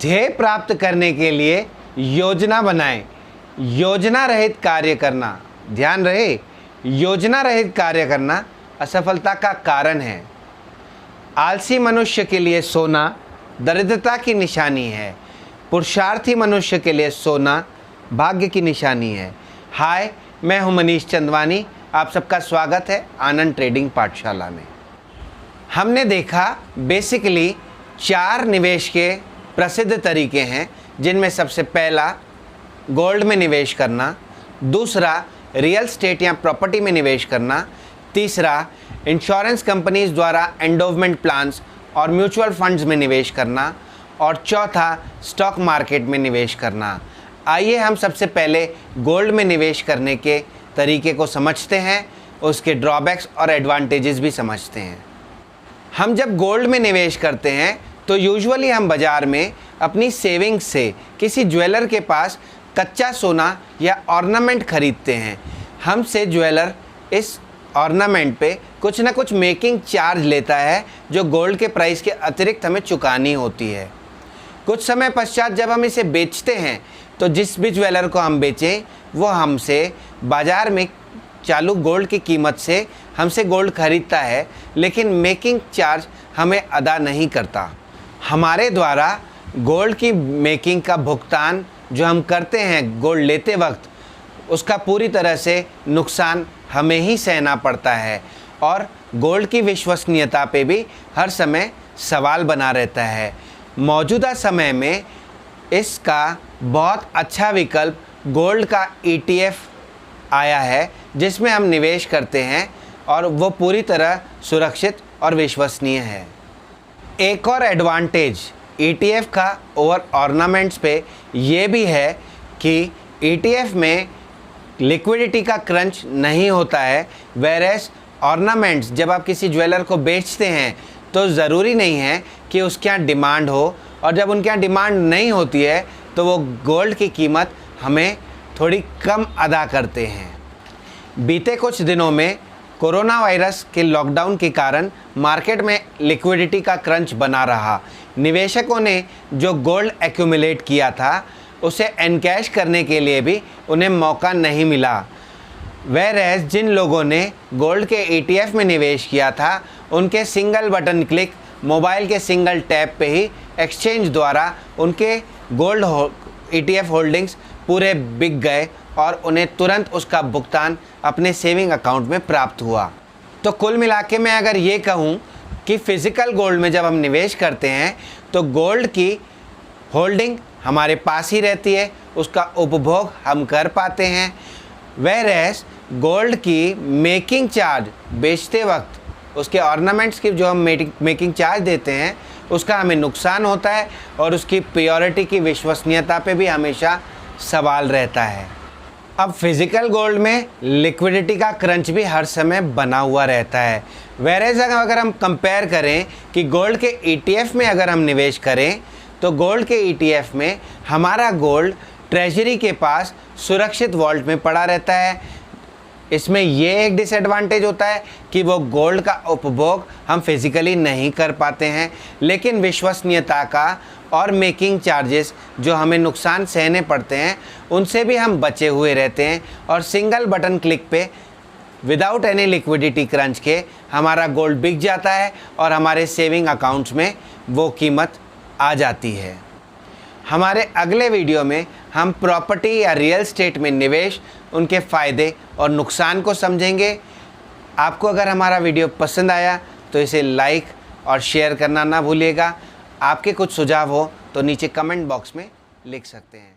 ध्येय प्राप्त करने के लिए योजना बनाएं। योजना रहित कार्य करना, ध्यान रहे, योजना रहित कार्य करना असफलता का कारण है। आलसी मनुष्य के लिए सोना दरिद्रता की निशानी है। पुरुषार्थी मनुष्य के लिए सोना भाग्य की निशानी है। हाय, मैं हूं मनीष चंदवानी, आप सबका स्वागत है आनंद ट्रेडिंग पाठशाला में। हमने देखा बेसिकली 4 निवेश के प्रसिद्ध तरीके हैं, जिनमें सबसे पहला गोल्ड में निवेश करना, दूसरा रियल स्टेट या प्रॉपर्टी में निवेश करना, तीसरा इंश्योरेंस कंपनीज द्वारा एंडोवमेंट प्लान्स और म्यूचुअल फंड्स में निवेश करना, और चौथा स्टॉक मार्केट में निवेश करना। आइए हम सबसे पहले गोल्ड में निवेश करने के तरीके को समझते हैं, उसके ड्रॉबैक्स और एडवांटेजेस भी समझते हैं। हम जब गोल्ड में निवेश करते हैं तो यूजुअली हम बाज़ार में अपनी सेविंग्स से किसी ज्वेलर के पास कच्चा सोना या ऑर्नामेंट खरीदते हैं। हमसे ज्वेलर इस ऑर्नामेंट पे कुछ ना कुछ मेकिंग चार्ज लेता है, जो गोल्ड के प्राइस के अतिरिक्त हमें चुकानी होती है। कुछ समय पश्चात जब हम इसे बेचते हैं तो जिस भी ज्वेलर को हम बेचें वो हमसे बाज़ार में चालू गोल्ड की कीमत से हमसे गोल्ड खरीदता है, लेकिन मेकिंग चार्ज हमें अदा नहीं करता। हमारे द्वारा गोल्ड की मेकिंग का भुगतान जो हम करते हैं गोल्ड लेते वक्त, उसका पूरी तरह से नुकसान हमें ही सहना पड़ता है, और गोल्ड की विश्वसनीयता पे भी हर समय सवाल बना रहता है। मौजूदा समय में इसका बहुत अच्छा विकल्प गोल्ड का ETF आया है, जिसमें हम निवेश करते हैं और वो पूरी तरह सुरक्षित और विश्वसनीय है। एक और एडवांटेज ETF का ओवर ऑर्नामेंट्स पे ये भी है कि ETF में लिक्विडिटी का क्रंच नहीं होता है, वेरेस ऑर्नामेंट्स जब आप किसी ज्वेलर को बेचते हैं तो ज़रूरी नहीं है कि उसके यहाँ डिमांड हो, और जब उनके यहाँ डिमांड नहीं होती है तो वो गोल्ड की कीमत हमें थोड़ी कम अदा करते हैं। बीते कुछ दिनों में कोरोना वायरस के लॉकडाउन के कारण मार्केट में लिक्विडिटी का क्रंच बना रहा। निवेशकों ने जो गोल्ड एक्यूमुलेट किया था उसे एनकैश करने के लिए भी उन्हें मौका नहीं मिला। वेरएज़ जिन लोगों ने गोल्ड के ETF में निवेश किया था, उनके सिंगल बटन क्लिक मोबाइल के सिंगल टैप पे ही एक्सचेंज द्वारा उनके गोल्ड ETF होल्डिंग्स पूरे बिक गए और उन्हें तुरंत उसका भुगतान अपने सेविंग अकाउंट में प्राप्त हुआ। तो कुल मिलाके मैं अगर ये कहूँ कि फ़िज़िकल गोल्ड में जब हम निवेश करते हैं तो गोल्ड की होल्डिंग हमारे पास ही रहती है, उसका उपभोग हम कर पाते हैं। वेरएज़ गोल्ड की मेकिंग चार्ज बेचते वक्त उसके ऑर्नामेंट्स की जो हम मेकिंग चार्ज देते हैं उसका हमें नुकसान होता है, और उसकी प्योरिटी की विश्वसनीयता पे भी हमेशा सवाल रहता है। अब फिज़िकल गोल्ड में लिक्विडिटी का क्रंच भी हर समय बना हुआ रहता है। वेरएज़ अगर हम कंपेयर करें कि गोल्ड के ETF में अगर हम निवेश करें तो गोल्ड के ETF में हमारा गोल्ड ट्रेजरी के पास सुरक्षित वॉल्ट में पड़ा रहता है। इसमें ये एक डिसएडवांटेज होता है कि वो गोल्ड का उपभोग हम फिज़िकली नहीं कर पाते हैं, लेकिन विश्वसनीयता का और मेकिंग चार्जेस जो हमें नुकसान सहने पड़ते हैं उनसे भी हम बचे हुए रहते हैं, और सिंगल बटन क्लिक पे विदाउट एनी लिक्विडिटी क्रंच के हमारा गोल्ड बिक जाता है और हमारे सेविंग अकाउंट्स में वो कीमत आ जाती है। हमारे अगले वीडियो में हम प्रॉपर्टी या रियल स्टेट में निवेश, उनके फ़ायदे और नुकसान को समझेंगे। आपको अगर हमारा वीडियो पसंद आया तो इसे लाइक और शेयर करना ना भूलिएगा। आपके कुछ सुझाव हो तो नीचे कमेंट बॉक्स में लिख सकते हैं।